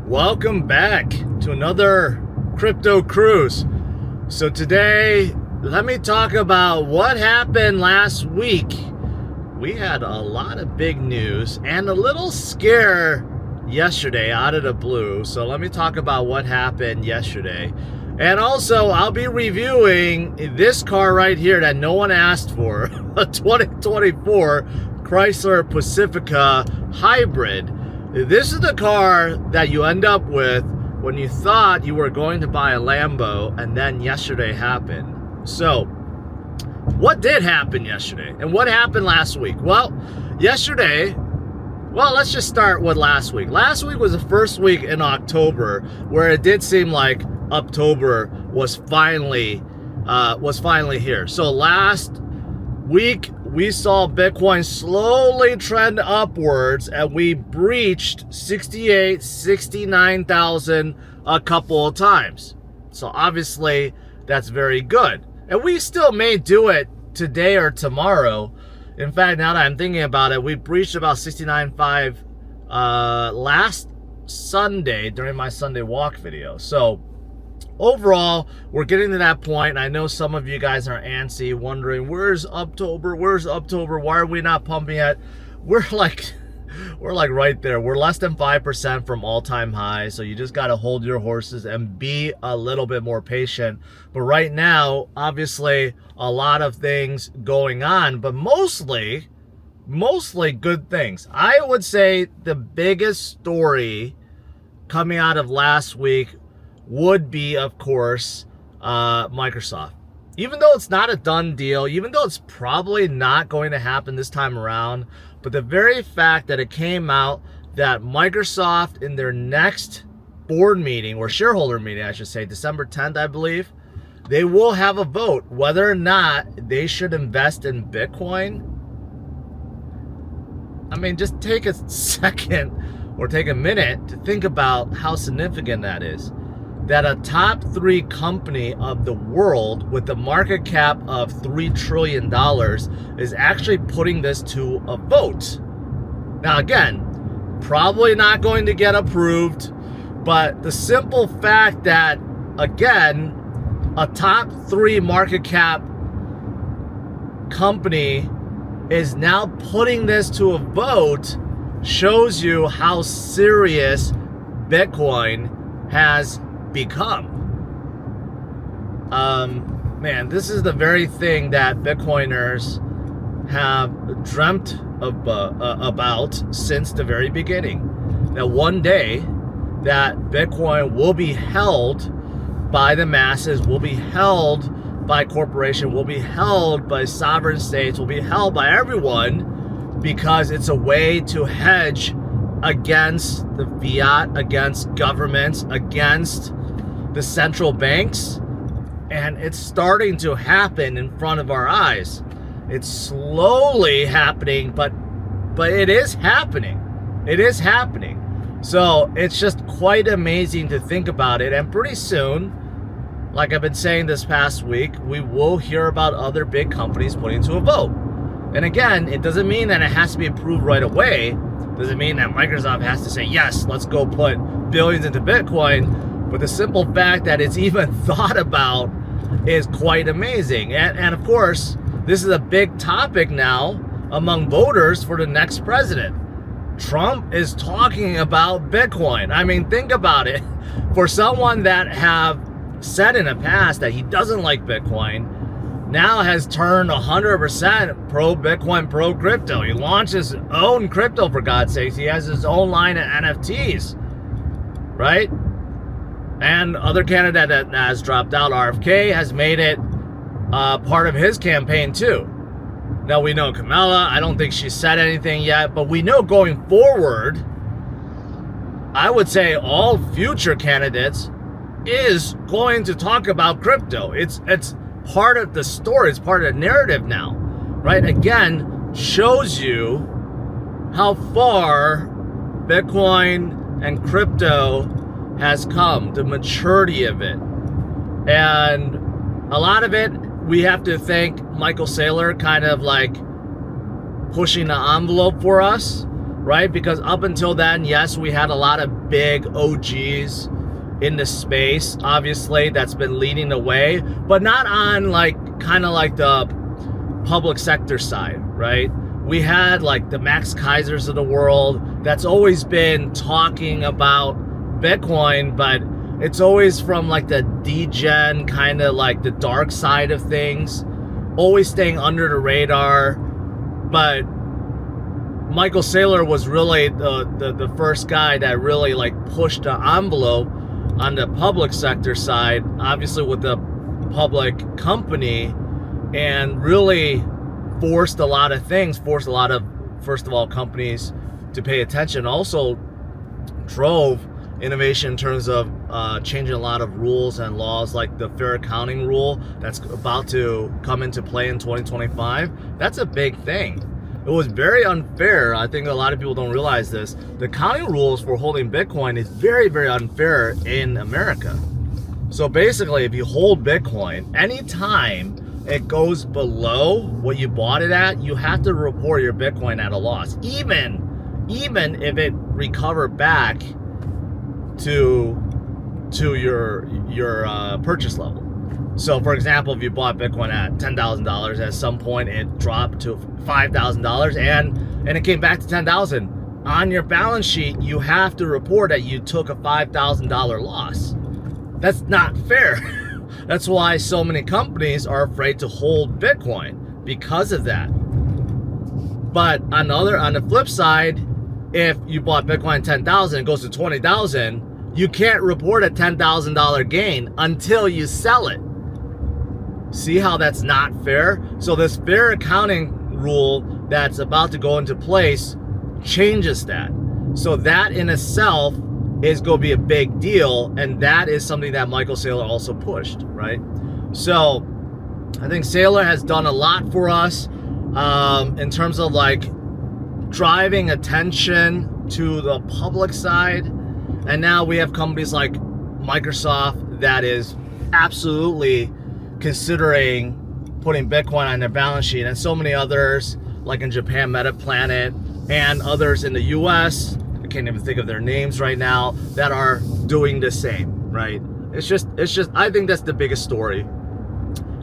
Welcome back to another crypto cruise. So today, let me talk about what happened last week. We had a lot of big news and a little scare yesterday out of the blue. So let me talk about what happened yesterday. And also, I'll be reviewing this car right here that no one asked for, a 2024 Chrysler Pacifica Hybrid. This is the car that you end up with when you thought you were going to buy a Lambo and then yesterday happened. So, what did happen yesterday? And what happened last week? Well, let's just start with last week. Last week was the first week in October where it did seem like October was finally here. So last week, we saw Bitcoin slowly trend upwards and we breached 69,000 a couple of times. So obviously that's very good. And we still may do it today or tomorrow. In fact, now that I'm thinking about it, we breached about 69.5 last Sunday during my Sunday walk video. So overall, we're getting to that point. I know some of you guys are antsy, wondering, where's October? Why are we not pumping it? We're like right there. We're less than 5% from all-time highs. So you just got to hold your horses and be a little bit more patient. But right now, obviously, a lot of things going on, but mostly good things. I would say the biggest story coming out of last week would be, of course, Microsoft. Even though it's not a done deal, even though it's probably not going to happen this time around, but the very fact that it came out that Microsoft in their next board meeting, or shareholder meeting, I should say, December 10th, I believe, they will have a vote whether or not they should invest in Bitcoin. I mean, just take a second or take a minute to think about how significant that is. That a top 3 company of the world with a market cap of $3 trillion is actually putting this to a vote. Now again, probably not going to get approved, but the simple fact that, again, a top 3 market cap company is now putting this to a vote shows you how serious Bitcoin has become. Man, this is the very thing that Bitcoiners have dreamt about since the very beginning. That one day that Bitcoin will be held by the masses, will be held by corporations, will be held by sovereign states, will be held by everyone, because it's a way to hedge against the fiat, against governments, against the central banks, and it's starting to happen in front of our eyes. It's slowly happening, but it is happening. It is happening. So it's just quite amazing to think about it. And pretty soon, like I've been saying this past week, we will hear about other big companies putting to a vote. And again, it doesn't mean that it has to be approved right away. It doesn't mean that Microsoft has to say, yes, let's go put billions into Bitcoin. But the simple fact that it's even thought about is quite amazing. And of course, this is a big topic now among voters for the next president. Trump is talking about Bitcoin. I mean, think about it. For someone that have said in the past that he doesn't like Bitcoin, now has turned 100% pro-Bitcoin, pro-crypto. He launched his own crypto, for God's sakes. He has his own line of NFTs, right? And other candidate that has dropped out, RFK, has made it part of his campaign too. Now we know Kamala, I don't think she said anything yet, but we know going forward, I would say all future candidates is going to talk about crypto. It's part of the story, it's part of the narrative now, right? Again, shows you how far Bitcoin and crypto has come, the maturity of it. And a lot of it, we have to thank Michael Saylor kind of like pushing the envelope for us. right? Because up until then, yes, we had a lot of big OGs in the space, obviously, that's been leading the way, but not on like kind of like the public sector side, right? We had like the Max Kaisers of the world that's always been talking about Bitcoin, but it's always from like the degen, kind of like the dark side of things, always staying under the radar. But Michael Saylor was really the first guy that really like pushed the envelope on the public sector side, obviously with the public company, and really forced a lot of things, forced a lot of, first of all, companies to pay attention. Also drove innovation in terms of changing a lot of rules and laws, like the fair accounting rule that's about to come into play in 2025. That's a big thing. It was very unfair. I think a lot of people don't realize this. The accounting rules for holding Bitcoin is very, very unfair in America. So basically, if you hold Bitcoin, anytime it goes below what you bought it at, you have to report your Bitcoin at a loss, even if it recovered back to your purchase level. So for example, if you bought Bitcoin at $10,000, at some point it dropped to $5,000 and it came back to $10,000. On your balance sheet, you have to report that you took a $5,000 loss. That's not fair. That's why so many companies are afraid to hold Bitcoin, because of that. But on the flip side, if you bought Bitcoin at 10,000, it goes to 20,000, you can't report a $10,000 gain until you sell it. See how that's not fair? So this fair accounting rule that's about to go into place changes that. So that in itself is going to be a big deal, and that is something that Michael Saylor also pushed, right? So I think Saylor has done a lot for us in terms of like driving attention to the public side. And now we have companies like Microsoft that is absolutely considering putting Bitcoin on their balance sheet, and so many others like in Japan, MetaPlanet, and others in the US, I can't even think of their names right now, that are doing the same, right? It's just I think that's the biggest story.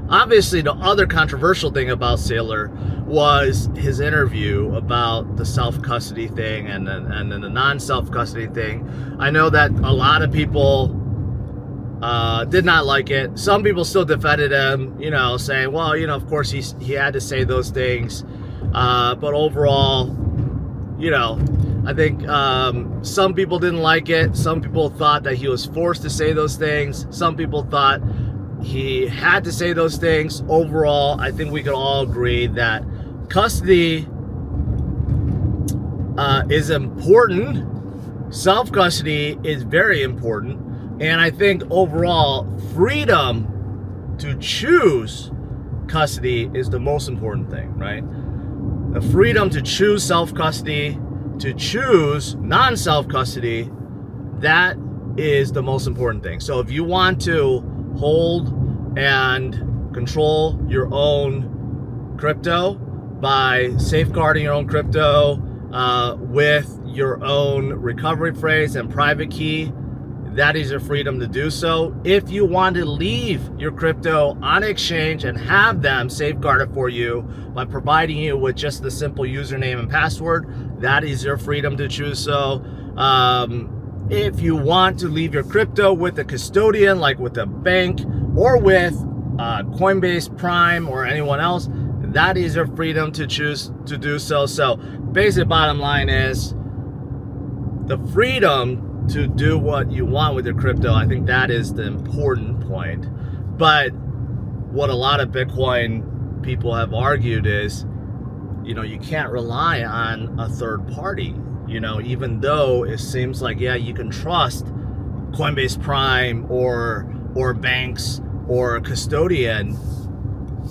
Obviously, the other controversial thing about Saylor was his interview about the self-custody thing and then the non-self-custody thing. I know that a lot of people did not like it. Some people still defended him, saying, well, of course he had to say those things. But overall, I think some people didn't like it. Some people thought that he was forced to say those things. Some people thought he had to say those things. Overall, I think we can all agree that custody is important. Self-custody is very important. And I think overall, freedom to choose custody is the most important thing, right? The freedom to choose self-custody, to choose non-self-custody, that is the most important thing. So if you want to hold and control your own crypto by safeguarding your own crypto with your own recovery phrase and private key, that is your freedom to do so. If you want to leave your crypto on exchange and have them safeguard it for you by providing you with just the simple username and password, that is your freedom to choose so. If you want to leave your crypto with a custodian, like with a bank or with Coinbase Prime or anyone else, that is your freedom to choose to do so. So basic bottom line is the freedom to do what you want with your crypto. I think that is the important point. But what a lot of Bitcoin people have argued is, you can't rely on a third party. Even though it seems like, yeah, you can trust Coinbase Prime or banks or a custodian,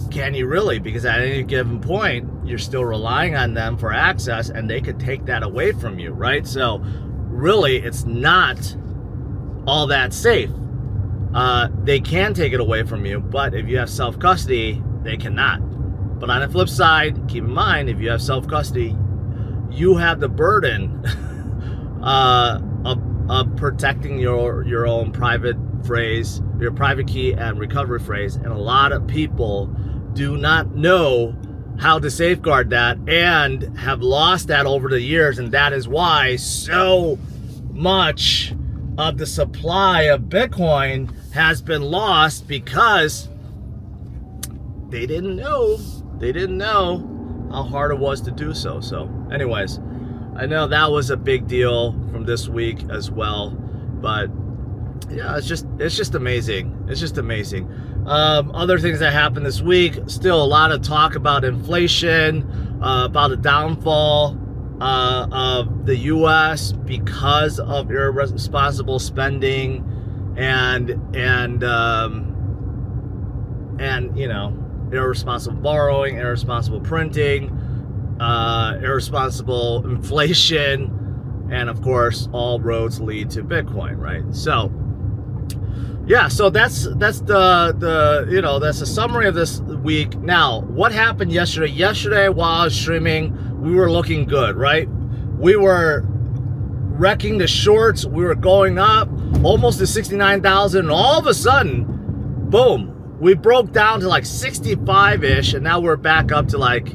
can you really? Because at any given point, you're still relying on them for access, and they could take that away from you, right? So really, it's not all that safe. They can take it away from you, but if you have self-custody, they cannot. But on the flip side, keep in mind, if you have self-custody, you have the burden of protecting your own private phrase, your private key and recovery phrase, and a lot of people do not know how to safeguard that and have lost that over the years, and that is why so much of the supply of Bitcoin has been lost, because they didn't know how hard it was to do so. So anyways, I know that was a big deal from this week as well, but yeah, it's just amazing. It's just amazing. Other things that happened this week, still a lot of talk about inflation, about the downfall of the U.S. because of irresponsible spending and you know, irresponsible borrowing, irresponsible printing, irresponsible inflation, and of course, all roads lead to Bitcoin, right? So yeah, so that's the you know, that's a summary of this week. Now, what happened yesterday? Yesterday, while I was streaming, we were looking good, right? We were wrecking the shorts. We were going up almost to 69,000, and all of a sudden, boom, we broke down to like 65-ish, and now we're back up to like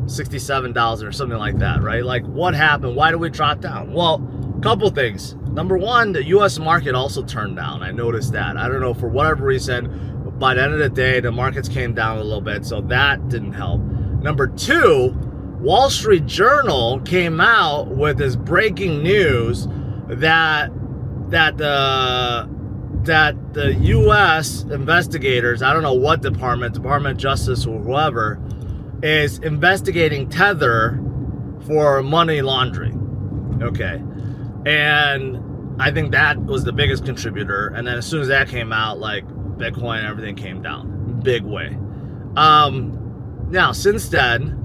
67,000 or something like that, right? Like, what happened? Why did we drop down? Well, a couple things. Number one, the U.S. market also turned down. I noticed that. I don't know, for whatever reason, by the end of the day, the markets came down a little bit, so that didn't help. Number two, Wall Street Journal came out with this breaking news that the U.S. investigators, I don't know what Department of Justice or whoever, is investigating Tether for money laundering. Okay. And I think that was the biggest contributor. And then as soon as that came out, like, Bitcoin and everything came down. Big way. Now, since then,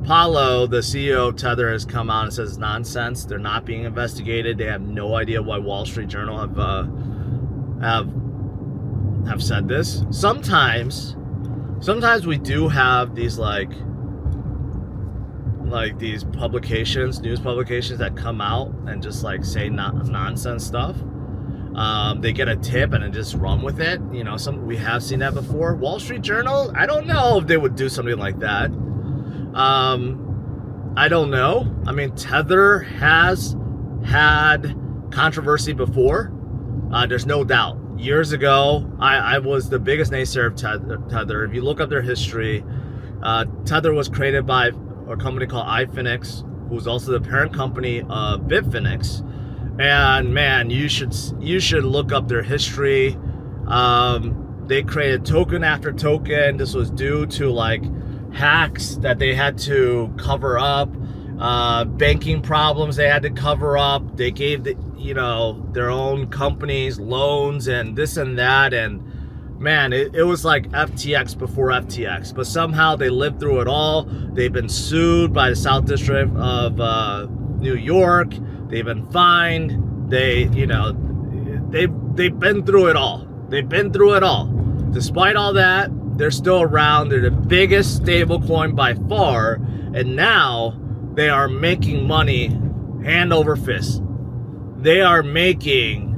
Paulo, the CEO of Tether, has come out and says nonsense. They're not being investigated. They have no idea why Wall Street Journal have said this. Sometimes we do have these like these publications, news publications, that come out and just like say nonsense stuff. They get a tip and then just run with it. You know, we have seen that before. Wall Street Journal, I don't know if they would do something like that. I don't know. I mean, Tether has had controversy before. There's no doubt. Years ago, I was the biggest naysayer of Tether. If you look up their history, Tether was created by a company called iFinix, who's also the parent company of Bitfinex. And man, you should look up their history. They created token after token. This was due to like hacks that they had to cover up, banking problems they had to cover up. They gave their own companies loans and this and that, and man, it was like FTX before FTX. But somehow they lived through it all. They've been sued by the South District of New York. They've been fined. They've been through it all. They've been through it all. Despite all that, they're still around. They're the biggest stablecoin by far, and now they are making money hand over fist. They are making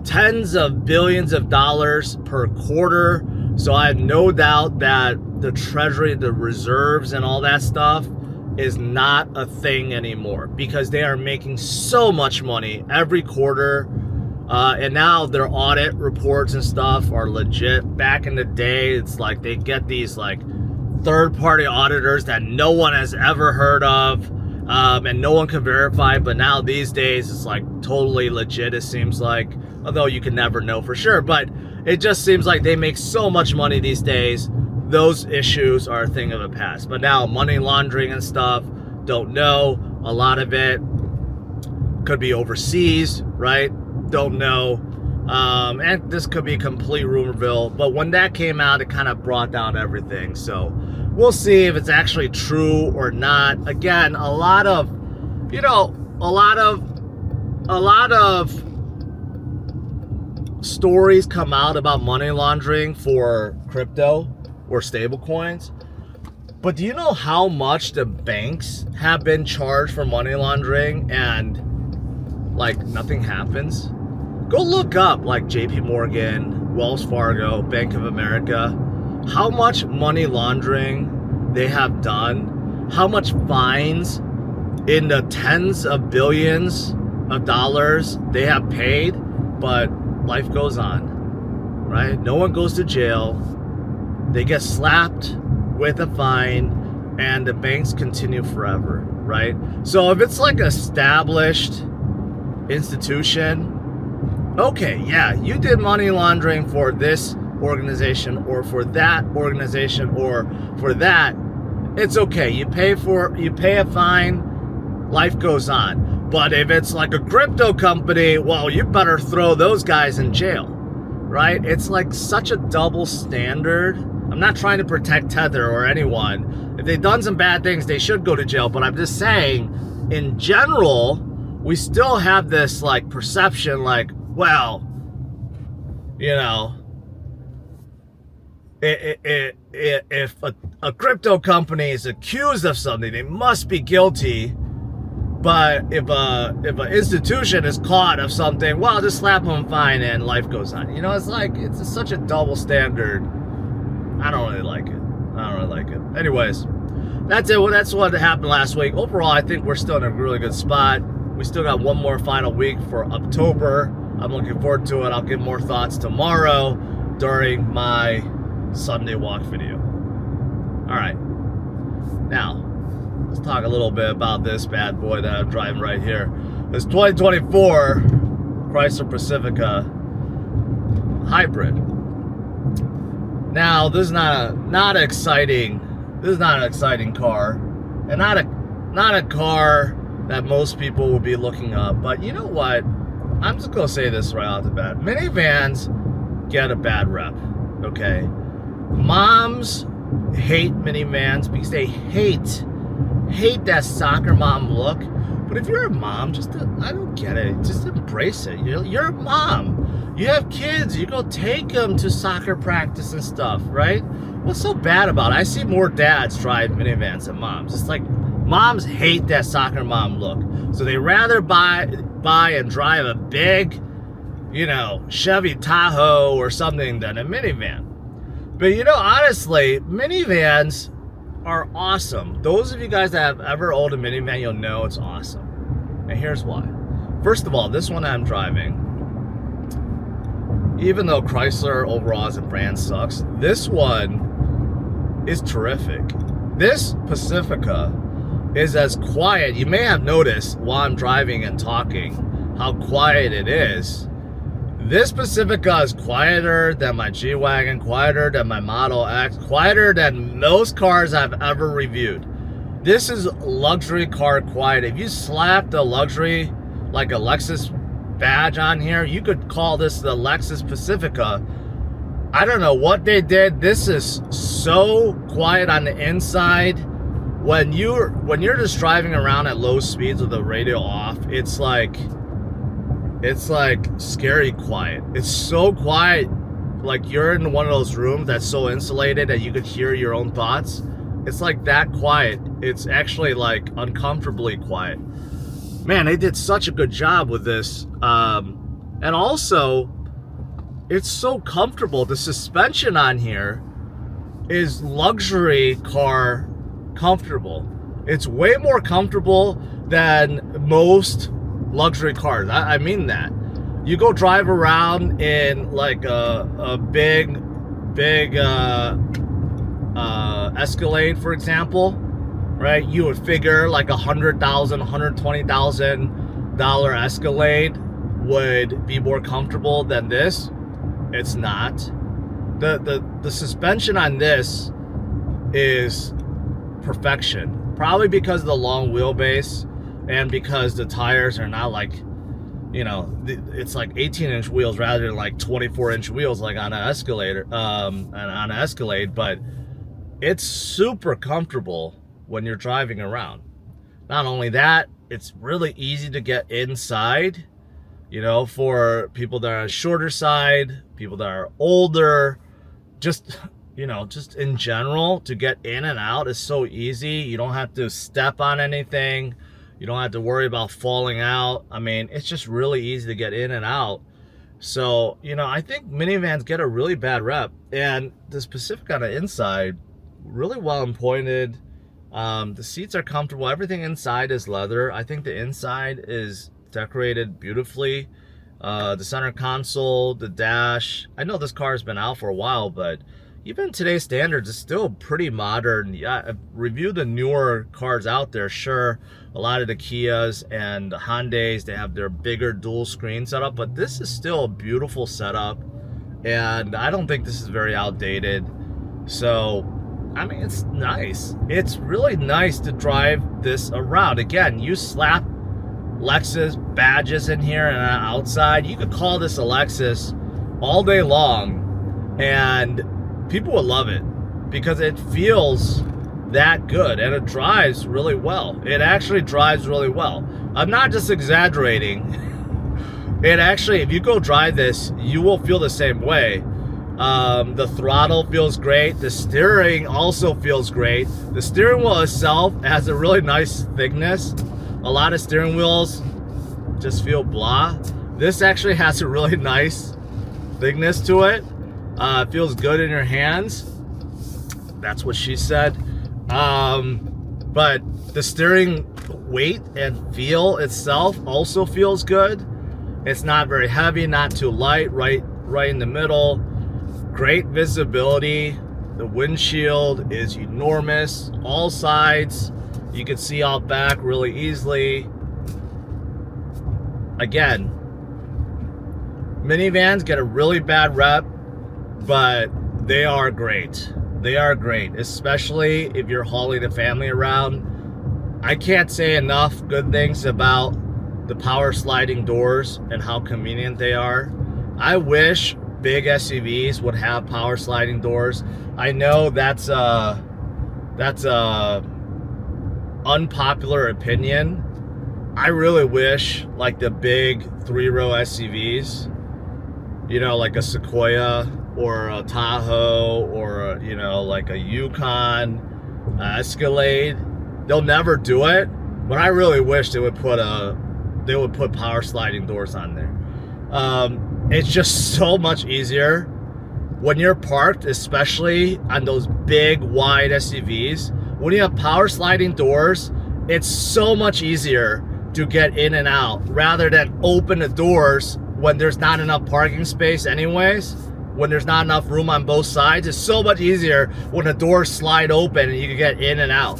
tens of billions of dollars per quarter. So I have no doubt that the treasury, the reserves and all that stuff is not a thing anymore, because they are making so much money every quarter. And now their audit reports and stuff are legit. Back in the day, it's like they get these like third-party auditors that no one has ever heard of, and no one can verify. But now these days, it's like totally legit, it seems like. Although you can never know for sure, but it just seems like they make so much money these days. Those issues are a thing of the past. But now money laundering and stuff, don't know. A lot of it could be overseas, right? Don't know. And this could be complete rumorville. But when that came out, it kind of brought down everything. So we'll see if it's actually true or not. Again, a lot of stories come out about money laundering for crypto or stable coins. But do you know how much the banks have been charged for money laundering and like nothing happens? Go look up like JP Morgan, Wells Fargo, Bank of America, how much money laundering they have done, how much fines in the tens of billions of dollars they have paid, but life goes on, right? No one goes to jail. They get slapped with a fine and the banks continue forever, right? So if it's like an established institution, okay, yeah, you did money laundering for this organization or for that organization or for that, it's okay. You pay a fine, life goes on. But if it's like a crypto company, well, you better throw those guys in jail, right? It's like such a double standard. I'm not trying to protect Tether or anyone. If they've done some bad things, they should go to jail. But I'm just saying, in general, we still have this like perception like, well, you know, if a crypto company is accused of something, they must be guilty. But if an institution is caught of something, well, just slap them fine and life goes on. You know, it's like, it's such a double standard. I don't really like it. Anyways, that's it. Well, that's what happened last week. Overall, I think we're still in a really good spot. We still got one more final week for October. I'm looking forward to it. I'll give more thoughts tomorrow during my Sunday walk video. All right. Now, let's talk a little bit about this bad boy that I'm driving right here. This 2024 Chrysler Pacifica Hybrid. Now, this is not an exciting car, and not a car that most people will be looking up. But you know what? I'm just gonna say this right off the bat. Minivans get a bad rep. Okay, moms hate minivans because they hate that soccer mom look. But if you're a mom, I don't get it. Just embrace it. You're a mom. You have kids. You go take them to soccer practice and stuff, right? What's so bad about it? I see more dads drive minivans than moms. It's like moms hate that soccer mom look. So they rather buy and drive a big, you know, Chevy Tahoe or something than a minivan. But you know, honestly, minivans are awesome. Those of you guys that have ever owned a minivan, you'll know it's awesome. And here's why. First of all, this one I'm driving, even though Chrysler overall as a brand sucks, this one is terrific. This Pacifica is as quiet. You may have noticed while I'm driving and talking how quiet it is. This Pacifica is quieter than my G-Wagon, quieter than my Model X, quieter than most cars I've ever reviewed. This is luxury car quiet. If you slapped a luxury, like a Lexus badge on here, you could call this the Lexus Pacifica. I don't know what they did. This is so quiet on the inside. When you're just driving around at low speeds with the radio off, it's like scary quiet. It's so quiet, like you're in one of those rooms that's so insulated that you could hear your own thoughts. It's like that quiet. It's actually like uncomfortably quiet. Man, they did such a good job with this. And also, it's so comfortable. The suspension on here is luxury car comfortable. It's way more comfortable than most luxury cars. I mean that. You go drive around in like a big Escalade, for example, right? You would figure like $100,000, $120,000 Escalade would be more comfortable than this. It's not. The suspension on this is perfection. Probably because of the long wheelbase and because the tires are not like, you know, it's like 18-inch wheels rather than like 24-inch wheels like on an Escalator, on an Escalade. But it's super comfortable when you're driving around. Not only that, it's really easy to get inside, you know, for people that are on the shorter side, people that are older. Just you know, just in general, to get in and out is so easy. You don't have to step on anything. You don't have to worry about falling out. I mean, it's just really easy to get in and out. So, you know, I think minivans get a really bad rep. And this Pacifica on the inside, really well appointed. The seats are comfortable. Everything inside is leather. I think the inside is decorated beautifully. The center console, the dash. I know this car has been out for a while, but even today's standards, it's still pretty modern. Yeah, I've reviewed the newer cars out there. Sure, a lot of the Kias and the Hyundais, they have their bigger dual screen setup, but this is still a beautiful setup, and I don't think this is very outdated. So, I mean, it's nice. It's really nice to drive this around. Again, you slap Lexus badges in here and outside. You could call this a Lexus all day long, and people will love it because it feels that good and it drives really well. It actually drives really well. I'm not just exaggerating. It actually, if you go drive this, you will feel the same way. The throttle feels great. The steering also feels great. The steering wheel itself has a really nice thickness. A lot of steering wheels just feel blah. This actually has a really nice thickness to it. It feels good in your hands. That's what she said. But the steering weight and feel itself also feels good. It's not very heavy, not too light, right in the middle. Great visibility. The windshield is enormous. All sides. You can see out back really easily. Again, minivans get a really bad rep, but they are great. They are great, especially if you're hauling the family around. I can't say enough good things about the power sliding doors and how convenient they are. I wish big SUVs would have power sliding doors. I know that's a unpopular opinion. I really wish like the big 3-row SUVs, you know, like a Sequoia or a Tahoe or a, you know, like a Yukon, Escalade. They'll never do it, but I really wish they would put power sliding doors on there. It's just so much easier when you're parked, especially on those big wide SUVs. When you have power sliding doors, it's so much easier to get in and out rather than open the doors when there's not enough parking space anyways. When there's not enough room on both sides, it's so much easier when the doors slide open and you can get in and out.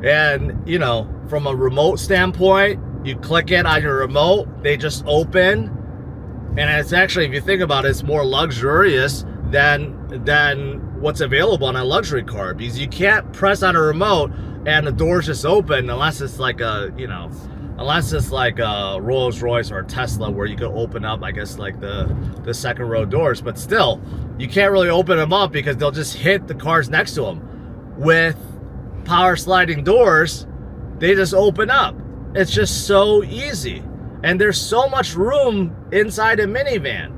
And you know, from a remote standpoint, you click it on your remote, they just open, and it's actually, if you think about it, it's more luxurious than what's available on a luxury car, because you can't press on a remote and the doors just open unless it's like a, you know, unless it's like a Rolls Royce or a Tesla where you can open up, I guess, like the second row doors. But still, you can't really open them up because they'll just hit the cars next to them. With power sliding doors, they just open up. It's just so easy. And there's so much room inside a minivan.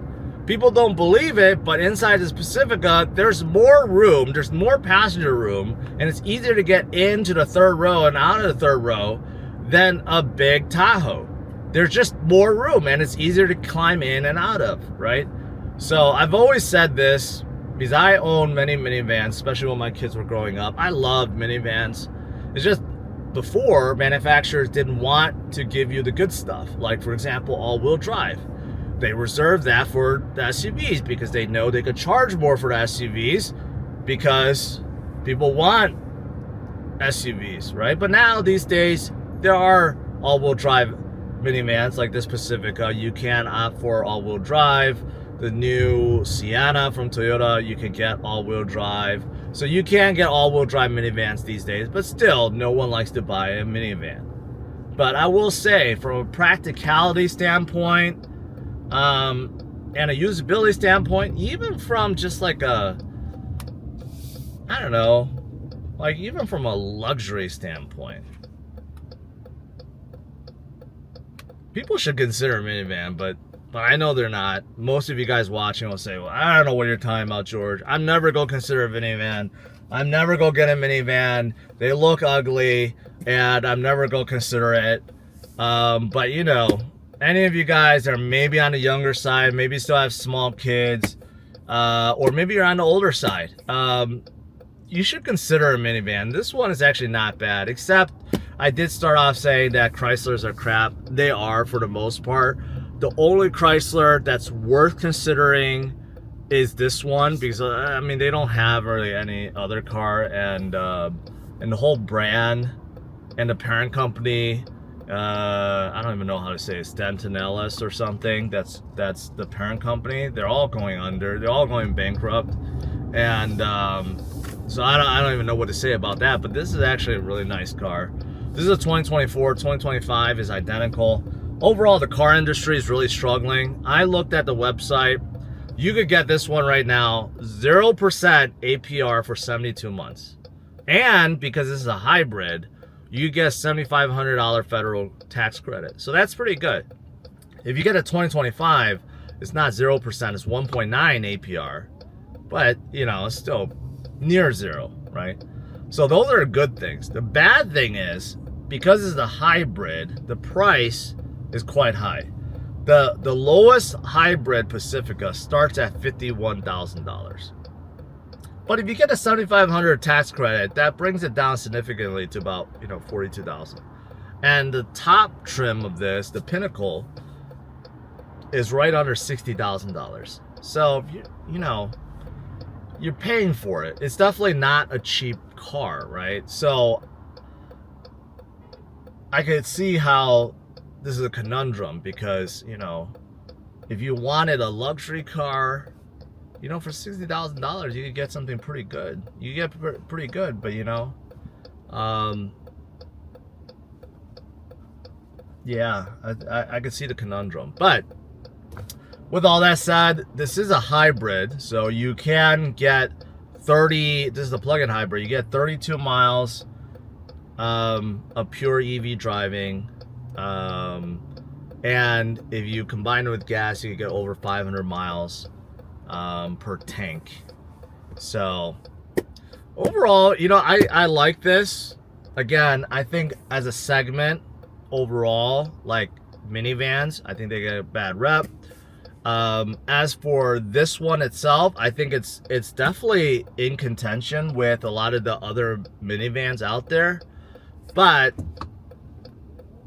People don't believe it, but inside this Pacifica, there's more room, there's more passenger room, and it's easier to get into the third row and out of the third row than a big Tahoe. There's just more room, and it's easier to climb in and out of, right? So I've always said this, because I own many minivans, especially when my kids were growing up. I loved minivans. It's just before, manufacturers didn't want to give you the good stuff. Like, for example, all-wheel drive. They reserved that for the SUVs because they know they could charge more for the SUVs because people want SUVs, right? But now, these days, there are all-wheel drive minivans like this Pacifica. You can opt for all-wheel drive. The new Sienna from Toyota, you can get all-wheel drive. So you can get all-wheel drive minivans these days, but still, no one likes to buy a minivan. But I will say, from a practicality standpoint, and a usability standpoint, even from just like a, I don't know, like even from a luxury standpoint, people should consider a minivan. But but I know they're not. Most of you guys watching will say, well, I don't know what you're talking about, George. I'm never going to consider a minivan. I'm never going to get a minivan. They look ugly, and I'm never going to consider it. But, you know, any of you guys are maybe on the younger side, maybe still have small kids, or maybe you're on the older side. You should consider a minivan. This one is actually not bad, except I did start off saying that Chryslers are crap. They are for the most part. The only Chrysler that's worth considering is this one, because I mean they don't have really any other car, and the whole brand and the parent company, I don't even know how to say it, Stanton Ellis or something. That's the parent company. They're all going under. They're all going bankrupt, and so I don't even know what to say about that. But this is actually a really nice car. This is a 2024. 2025 is identical. Overall, the car industry is really struggling. I looked at the website. You could get this one right now, 0% APR for 72 months. And because this is a hybrid, you get $7,500 federal tax credit. So that's pretty good. If you get a 2025, it's not 0%, it's 1.9 APR. But, you know, it's still near zero, right? So those are good things. The bad thing is, because it's a hybrid, the price is quite high. The lowest hybrid Pacifica starts at $51,000. But if you get a $7,500 tax credit, that brings it down significantly to about, you know, $42,000. And the top trim of this, the Pinnacle, is right under $60,000. So you know, you're paying for it. It's definitely not a cheap car, right? So I could see how this is a conundrum, because, you know, if you wanted a luxury car, you know, for $60,000, you could get something pretty good. You get pretty good, but, you know, yeah, I could see the conundrum. But with all that said, this is a hybrid, so you can get 30, this is the plug-in hybrid, you get 32 miles of pure EV driving. And if you combine it with gas, you can get over 500 miles per tank. So overall, you know, I like this. Again, I think as a segment overall, like minivans, I think they get a bad rep. As for this one itself, I think it's definitely in contention with a lot of the other minivans out there, but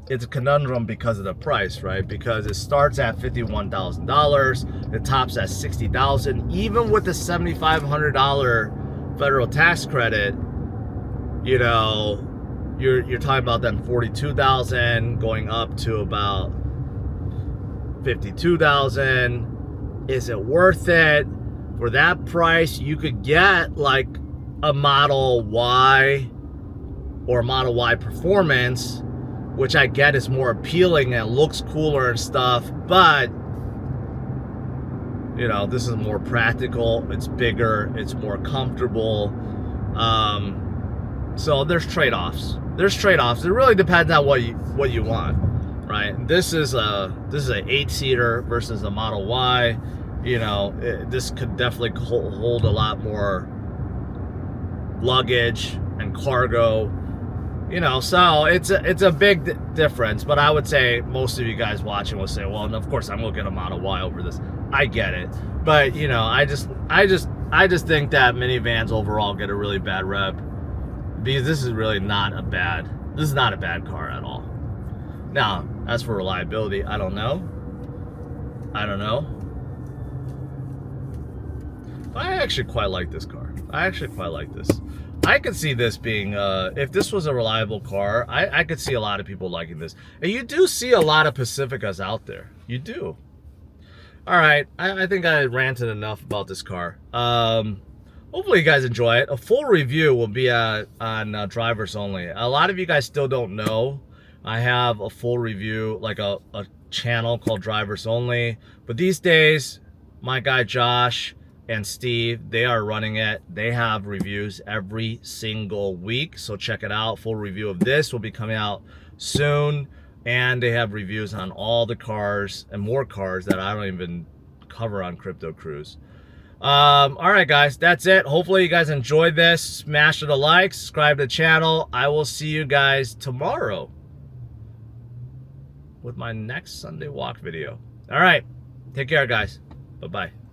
it's a conundrum because of the price, right? Because it starts at $51,000, it tops at $60,000. Even with the $7,500 federal tax credit, you know, you're talking about then $42,000 going up to about $52,000. Is it worth it? For that price, you could get like a Model Y or Model Y Performance, which I get is more appealing and looks cooler and stuff, but, you know, this is more practical, it's bigger, it's more comfortable. So there's trade-offs. There's trade-offs. It really depends on what you want, right? This is a 8-seater versus a Model Y. You know, this could definitely hold a lot more luggage and cargo. You know, so it's a big difference, but I would say most of you guys watching will say, well, of course I'm gonna get a Model Y over this. I get it, but you know, I just think that minivans overall get a really bad rep, because this is not a bad car at all. Now, as for reliability, I don't know. I actually quite like this car. I could see this being, if this was a reliable car, I could see a lot of people liking this. And you do see a lot of Pacificas out there. You do. All right, I think I ranted enough about this car. Hopefully you guys enjoy it. A full review will be on Drivers Only. A lot of you guys still don't know I have a full review, like a channel called Drivers Only. But these days, my guy Josh and Steve, they are running it. They have reviews every single week, so check it out. Full review of this will be coming out soon. And they have reviews on all the cars and more cars that I don't even cover on Crypto Cruise. All right, guys, that's it. Hopefully you guys enjoyed this. Smash the like, subscribe to the channel. I will see you guys tomorrow with my next Sunday walk video. All right, take care, guys. Bye-bye.